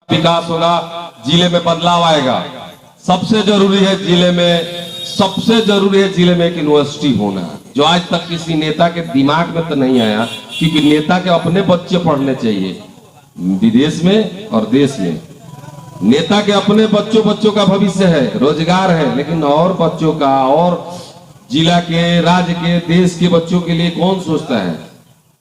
विकास होगा, जिले में बदलाव आएगा। सबसे जरूरी है जिले में, सबसे जरूरी है जिले में एक यूनिवर्सिटी होना, जो आज तक किसी नेता के दिमाग में तो नहीं आया, क्योंकि नेता के अपने बच्चे पढ़ने चाहिए विदेश में और देश में। नेता के अपने बच्चों का भविष्य है, रोजगार है, लेकिन और बच्चों का और जिला के, राज्य के, देश के बच्चों के लिए कौन सोचता है?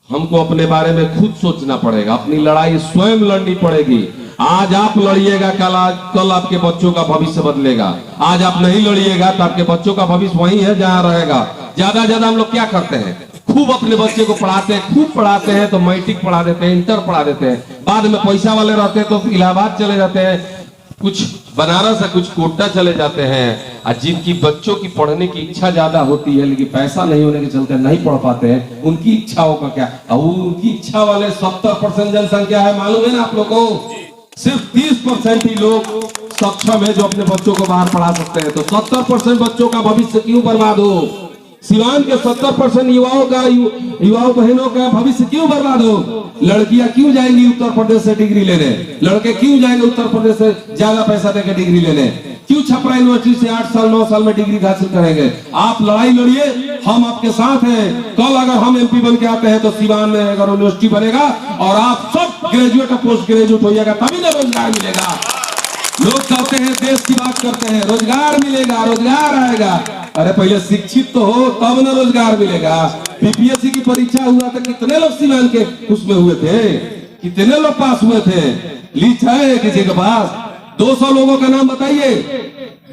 हमको अपने बारे में खुद सोचना पड़ेगा, अपनी लड़ाई स्वयं लड़नी पड़ेगी। आज आप लड़िएगा, कल आपके बच्चों का भविष्य बदलेगा। आज आप नहीं लड़िएगा तो आपके बच्चों का भविष्य वही है जहां रहेगा। ज्यादा हम लोग क्या करते हैं, खूब अपने बच्चे को पढ़ाते हैं, खूब पढ़ाते हैं तो मैट्रिक पढ़ा देते हैं, इंटर पढ़ा देते हैं, बाद में पैसा वाले रहते हैं तो इलाहाबाद चले जाते हैं, कुछ बनारस है, कुछ कोटा चले जाते हैं। और जिनकी बच्चों की पढ़ने की इच्छा ज्यादा होती है लेकिन पैसा नहीं होने के चलते नहीं पढ़ पाते हैं, उनकी इच्छाओं का क्या? उनकी इच्छा वाले 70% जनसंख्या है, मालूम है ना आप लोगों को? सिर्फ 30% ही लोग सक्षम है जो अपने बच्चों को बाहर पढ़ा सकते हैं। तो 70% बच्चों का भविष्य क्यों बर्बाद हो? सिवान के 70% युवाओं बहनों का भविष्य क्यों बर्बाद हो? लड़कियां क्यों जाएंगी उत्तर प्रदेश से डिग्री लेने? लड़के क्यों जाएंगे उत्तर प्रदेश से ज्यादा पैसा देकर डिग्री लेने? क्यों छपरा यूनिवर्सिटी से 8 साल 9 साल में डिग्री हासिल करेंगे? आप लड़ाई लड़िए, हम आपके साथ हैं। कल अगर हम एमपी बन के आते हैं तो सिवान में अगर यूनिवर्सिटी बनेगा और आप सब ग्रेजुएट और पोस्ट ग्रेजुएट होइएगा, तभी ना रोजगार मिलेगा। लोग कहते हैं, देश की बात करते हैं, रोजगार मिलेगा, रोजगार आएगा। अरे पहले शिक्षित तो हो तब ना रोजगार मिलेगा। बीपीएससी की परीक्षा हुआ था, कितने लोग सिवान के उसमें हुए थे? कितने लोग पास हुए थे? लीस्ट है किसी के पास? 200 लोगों का नाम बताइए,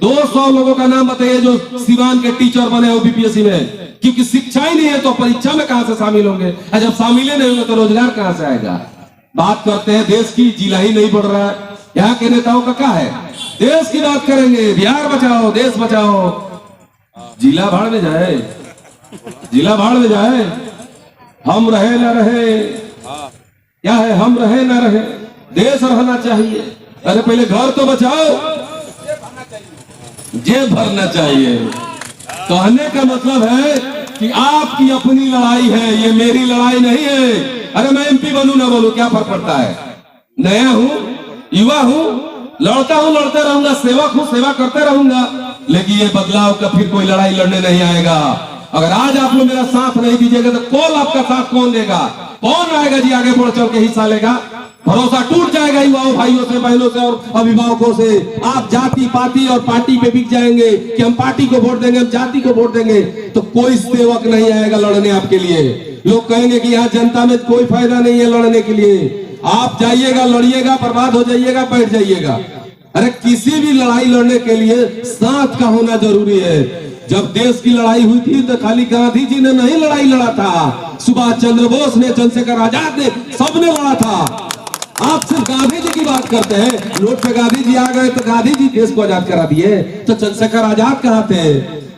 200 लोगों का नाम बताइए जो सिवान के टीचर बने हो बीपीएससी में। क्योंकि शिक्षा ही नहीं है तो परीक्षा में कहां से शामिल होंगे? जब शामिल नहीं होंगे तो रोजगार कहां से आएगा? बात करते हैं देश की, जिला ही नहीं बढ़ रहा है। यहाँ के नेताओं का क्या है? देश की बात करेंगे, बिहार बचाओ, देश बचाओ। जिला भाड़ में जाए, जिला भाड़ में जाए। हम रहे ना रहे, क्या है? हम रहे ना रहे, देश रहना चाहिए। अरे पहले घर तो बचाओ, जेब भरना चाहिए। कहने का मतलब है कि आपकी अपनी लड़ाई है, ये मेरी लड़ाई नहीं है। अरे मैं एमपी बनूं ना बोलूं, क्या फर्क पड़ता है? नया हूं, युवा हूं, लड़ता हूं, लड़ते रहूंगा, सेवक हूं, सेवा करते रहूंगा। लेकिन ये बदलाव का फिर कोई लड़ाई लड़ने नहीं आएगा। अगर आज आप लोग मेरा साथ नहीं दीजिएगा तो कल आपका साथ कौन देगा? कौन आएगा जी आगे बढ़ चल के हिस्सा लेगा? भरोसा टूट जाएगा युवाओं, भाइयों से, बहनों से और अभिभावकों से। आप जाति पाति और पार्टी पे बिक जाएंगे कि हम पार्टी को वोट देंगे, हम जाति को वोट देंगे, तो कोई सेवक नहीं आएगा लड़ने आपके लिए। लोग कहेंगे कि यहाँ जनता में कोई फायदा नहीं है लड़ने के लिए। आप जाइएगा, लड़िएगा, बर्बाद हो जाइएगा, बैठ जाइएगा। अरे किसी भी लड़ाई लड़ने के लिए साथ का होना जरूरी है। जब देश की लड़ाई हुई थी तो खाली गांधी जी ने नहीं लड़ाई लड़ा था, सुभाष चंद्र बोस ने, चंद्रशेखर आजाद ने, सबने लड़ा था। आप सिर्फ गांधी जी की बात करते हैं, नोट पे गांधी जी आ गए तो गांधी जी देश को आजाद करा दिए, तो चंद्रशेखर आजाद कहाँ थे?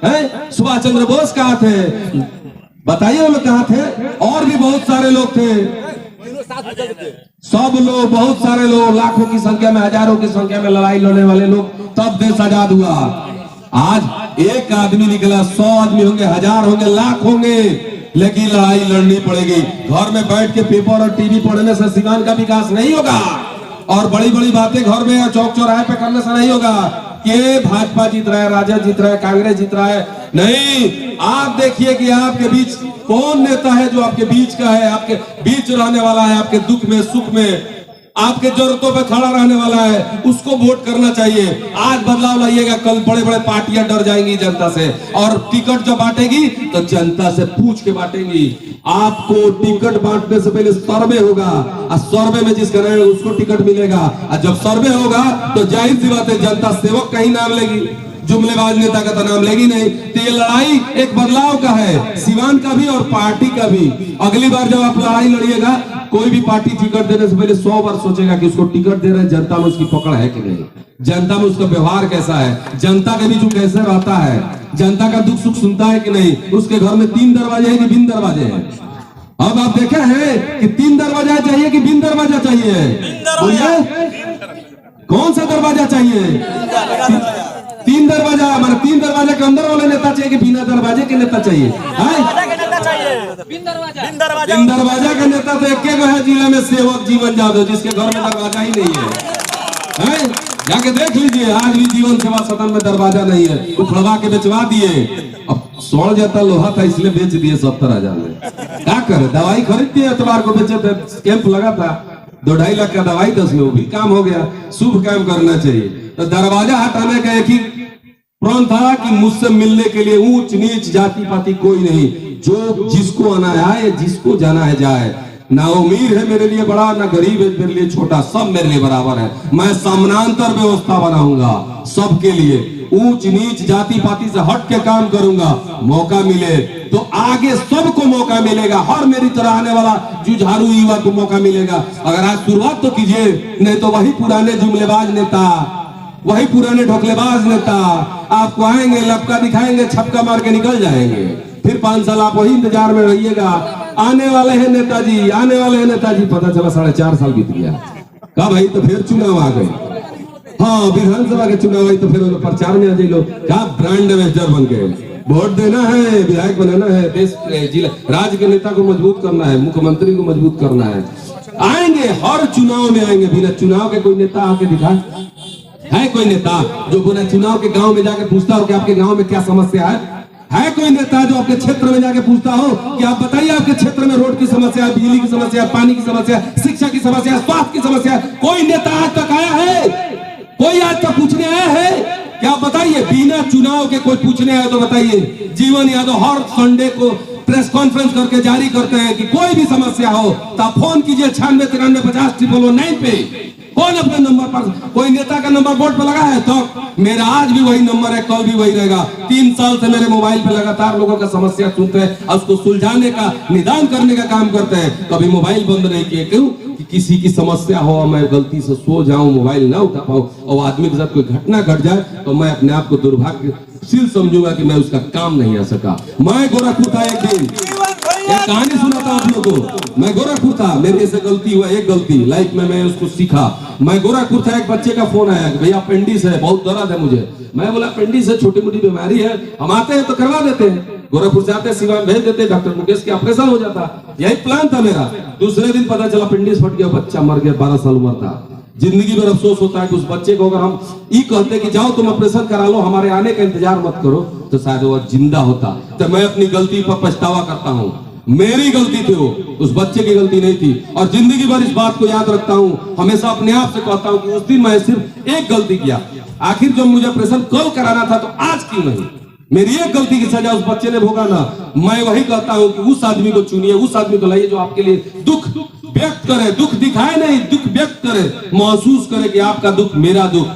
हैं? सुभाष चंद्र बोस कहाँ थे? बताइए वो लोग कहाँ थे? और भी बहुत सारे लोग थे, सब लोग, बहुत सारे लोग, लाखों की संख्या में, हजारों की संख्या में लड़ाई लड़ने वाले लोग, तब देश आजाद हुआ। आज एक आदमी निकला, 100 आदमी होंगे, 1000 होंगे, लाख होंगे, लेकिन लड़ाई लड़नी पड़ेगी। घर में बैठ के पेपर और टीवी पढ़ने से सिवान का विकास नहीं होगा, और बड़ी बड़ी बातें घर में चौक चौराहे पे करने से नहीं होगा कि भाजपा जीत रहा है, राजद जीत रहा है, कांग्रेस जीत रहा है। नहीं, आप देखिए कि आपके बीच कौन नेता है जो आपके बीच का है, आपके बीच रहने वाला है, आपके दुख में, सुख में, आपके जरूरतों पे खड़ा रहने वाला है, उसको वोट करना चाहिए। आज बदलाव लाइएगा, कल बड़े बड़े पार्टियां डर जाएंगी जनता से, और टिकट जब बांटेगी तो जनता से पूछ के बांटेंगी। आपको टिकट बांटने से पहले सर्वे होगा, और सर्वे में जिसका रहेगा उसको टिकट मिलेगा। और जब सर्वे होगा तो जाहिर सी बात है जनता सेवक का ही नाम लेगी, जुमलेबाज नेता का तो नाम लेगी नहीं। तो ये लड़ाई एक बदलाव का है, सिवान का भी और पार्टी का भी। अगली बार जब आप लड़ाई लड़िएगा, कोई भी पार्टी टिकट देने से पहले 100 बार सोचेगा कि उसको टिकट दे रहे जनता में उसकी पकड़ है कि नहीं, जनता में उसका व्यवहार कैसा है, जनता के बीच वो कैसे रहता है, जनता का दुख सुख सुनता है कि नहीं, उसके घर में 3 दरवाजे हैं कि बिन दरवाजे हैं। अब आप देखे हैं कि 3 दरवाजा चाहिए कि बिन दरवाजा चाहिए? कौन सा दरवाजा चाहिए? 3 दरवाजा, मतलब 3 दरवाजा के अंदर वाले नेता चाहिए कि बिना दरवाजे के नेता चाहिए? बिन दरवाजा का नेता तो एक है जिले में, सेवक जीवन जादव, जिसके घर में दरवाजा ही नहीं है। हैं? जाके देख लीजिए, आज भी जीवन सेवा सदन में दरवाजा नहीं है, उखड़वा के बेचवा दिए। अब सड़ जाता लोहा था इसलिए बेच दिए 70,000 में। क्या करे, दवाई खरीद दिए, एतवार को बेचे थे, कैंप लगा था 2-2.5 लाख का दवाई 10 में, वो भी काम हो गया। शुभ काम करना चाहिए। तो दरवाजा हटाने का एक ही प्रण था कि मुझसे मिलने के लिए ऊंच नीच जाति पाति कोई नहीं, जो जिसको आना है जिसको जाना है जाए। ना अमीर है मेरे लिए बड़ा, ना गरीब है मेरे लिए छोटा, सब मेरे लिए बराबर है। मैं समानांतर व्यवस्था बनाऊंगा सबके लिए, ऊंच नीच जाति पाति से हट के काम करूंगा। मौका मिले तो आगे सबको मौका मिलेगा, हर मेरी तरह आने वाला जुझारू युवा को मौका मिलेगा। अगर आज शुरुआत तो कीजिए, नहीं तो वही पुराने जुमलेबाज नेता, वही पुराने ढोकलेबाज नेता आपको आएंगे, लपका दिखाएंगे, छपका मार के निकल जाएंगे। फिर 5 साल आप वही इंतजार में रहिएगा। आने वाले हैं नेताजी, आने वाले हैं नेताजी। पता चला 4.5 साल बीत गया। कहा भाई तो फिर चुनाव आ गए। हाँ, विधानसभा के चुनाव आई तो फिर प्रचार में आ जाए लोग। क्या ब्रांड एम्बेसडर बन गए, वोट देना है, विधायक बनाना है, देश जिला राज्य के नेता को मजबूत करना है, मुख्यमंत्री को मजबूत करना है। आएंगे, हर चुनाव में आएंगे। बिना चुनाव के कोई नेता आके दिखा है? कोई नेता जो बिना चुनाव के गांव में जाके पूछता हो कि आपके गांव में क्या समस्या है कोई नेता जो आपके क्षेत्र में जाके पूछता हो कि आप बताइए आपके क्षेत्र में रोड की समस्या है, बिजली की समस्या है, पानी की समस्या है, शिक्षा की समस्या है, स्वास्थ्य की समस्या है? कोई नेता आज तक आया है? कोई आज तक पूछने आया है? क्या बताइए? बिना चुनाव के कोई पूछने आया तो बताइए। जीवन यादव हर संडे को प्रेस कॉन्फ्रेंस करके जारी करते हैं कि कोई भी समस्या हो तो आप फोन कीजिए 9693500009 पे। कौन अपने नंबर पर, कोई नेता का नंबर बोर्ड पर लगा है? तो मेरा आज भी वही नंबर है, कल भी वही रहेगा। 3 साल से मेरे मोबाइल पे लगातार लोगों का समस्या सुनते हैं और उसको सुलझाने का, निदान करने का काम करते हैं। कभी मोबाइल बंद नहीं किए। क्यों? कि किसी की समस्या हो, मैं गलती से सो जाऊं, मोबाइल ना उठा पाऊं और आदमी के साथ कोई घटना घट जाए तो मैं अपने आप को दुर्भाग्यशील समझूंगा कि मैं उसका काम नहीं आ सका। मैं गोरखपुर था एक दिन, एक कहानी सुनाता आप लोगों को। मैं गोरखपुर था, मेरे से गलती हुआ, एक गलती लाइफ में मैं उसको सीखा। मैं गोरखपुर था, एक बच्चे का फोन आया कि भैया अपेंडिक्स है, बहुत दर्द है मुझे। मैं बोला अपेंडिक्स है, छोटी मोटी बीमारी है, हम आते हैं तो करवा देते हैं। गोरखपुर से आते सिवान भेज देते, डॉक्टर मुकेश के ऑपरेशन हो जाता। यही प्लान था मेरा। दूसरे दिन पता चला अपेंडिक्स फट गया, बच्चा मर गया, 12 साल उम्र था। जिंदगी भर अफसोस होता है कि उस बच्चे को अगर हम ये कहते कि जाओ तुम ऑपरेशन करा लो, हमारे आने का इंतजार मत करो, तो शायद वो जिंदा होता। तो मैं अपनी गलती पर पछतावा करता हूँ। मेरी गलती थी वो, उस बच्चे की गलती नहीं थी। और जिंदगी भर इस बात को याद रखता हूँ। हमेशा अपने आप से कहता हूँ कि उस दिन मैं सिर्फ एक गलती किया। आखिर जब मुझे ऑपरेशन कल कराना था तो आज क्यों नहीं? मेरी एक गलती की सजा उस बच्चे ने भोगा ना। मैं वही कहता हूँ कि उस आदमी को चुनिए, उस आदमी को लाइए जो आपके लिए दुख व्यक्त करे, दुख दिखाए नहीं, दुख व्यक्त करे, महसूस करे कि आपका दुख मेरा दुख।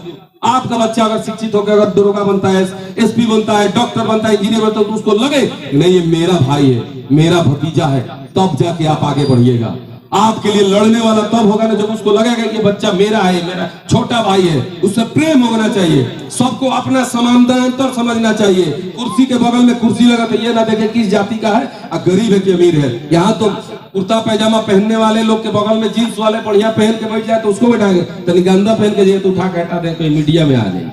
आपका बच्चा अगर शिक्षित होकर अगर दरोगा बनता है, एसपी बनता है, डॉक्टर बनता है, इंजीनियर बनता है, तो उसको लगे नहीं ये मेरा भाई है, मेरा भतीजा है, तब जाके आप आगे बढ़िएगा। आपके लिए लड़ने वाला तब होगा ना जब उसको लगेगा कि बच्चा मेरा है, मेरा छोटा भाई है। उससे प्रेम होना चाहिए, सबको अपना समानांतर समझना चाहिए। कुर्सी के बगल में कुर्सी लगा तो ये ना देखे किस जाति का है, गरीब है कि अमीर है। यहाँ तो कुर्ता पैजामा पहनने वाले लोग के बगल में जींस वाले बढ़िया पहन के बैठ जाए तो उसको बैठाएंगे, तो गंदा पहन के जाए तो उठा के हटा दे, कोई मीडिया में आ जाए।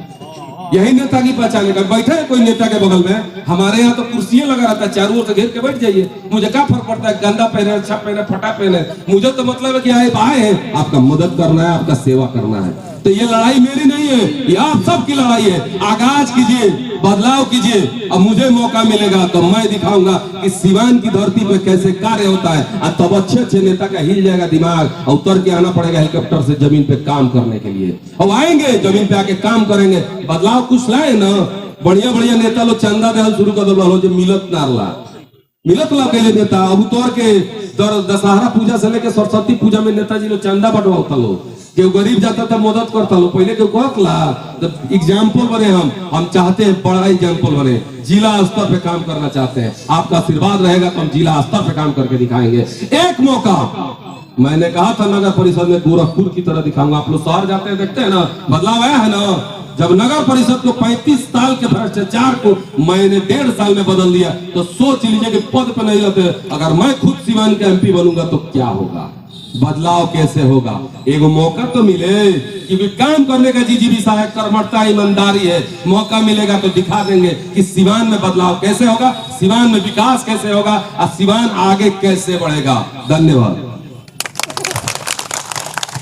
यही नेता की पहचान है। बैठे है कोई नेता के बगल में, हमारे यहाँ तो कुर्सियां लगा रहता है, चारों ओर से घेर के बैठ जाइए। मुझे क्या फर्क पड़ता है गंदा पहने, अच्छा पहने, फटा पहने? मुझे तो मतलब है कि आए हैं, आपका मदद करना है, आपका सेवा करना है। तो ये लड़ाई मेरी नहीं है, ये आप सबकी लड़ाई है। आगाज कीजिए, बदलाव कीजिए। अब मुझे मौका मिलेगा तो मैं दिखाऊंगा कि सिवान की धरती पे कैसे कार्य होता है। और तब अच्छे नेता का हिल जाएगा दिमाग और उतर के आना पड़ेगा हेलीकॉप्टर से जमीन पे काम करने के लिए। अब आएंगे जमीन पे आके काम करेंगे, बदलाव कुछ लाए ना। बढ़िया बढ़िया नेता लोग चंदा देहल शुरू कर दो, जो मिलत नारला मिलत ला के नेता। अब उतर के दशहरा पूजा से लेके सरस्वती पूजा में नेताजी लोग चंदा बंटवाता लोग। केहू गरीब जाता था मदद करता लो, पहले केहू कहला एग्जाम्पल बने। हम चाहते हैं बड़ा एग्जाम्पल बने, जिला स्तर पे काम करना चाहते हैं। आपका आशीर्वाद रहेगा तो हम जिला स्तर पे काम करके दिखाएंगे। एक मौका मैंने कहा था नगर परिषद में गोरखपुर की तरह दिखाऊंगा। आप लोग शहर जाते हैं देखते हैं ना, बदलाव आया है ना। जब नगर परिषद को 35 साल के भ्रष्टाचार को मैंने 1.5 साल में बदल दिया, तो सोच लीजिए कि पद पे नहीं रहते, अगर मैं खुद सिवान का एमपी बनूंगा तो क्या होगा, बदलाव कैसे होगा। एगो मौका तो मिले, क्योंकि काम करने का जीजीबी साहब कर्मठता ईमानदारी है। मौका मिलेगा तो दिखा देंगे कि सिवान में बदलाव कैसे होगा, सिवान में विकास कैसे होगा और सिवान आगे कैसे बढ़ेगा। धन्यवाद।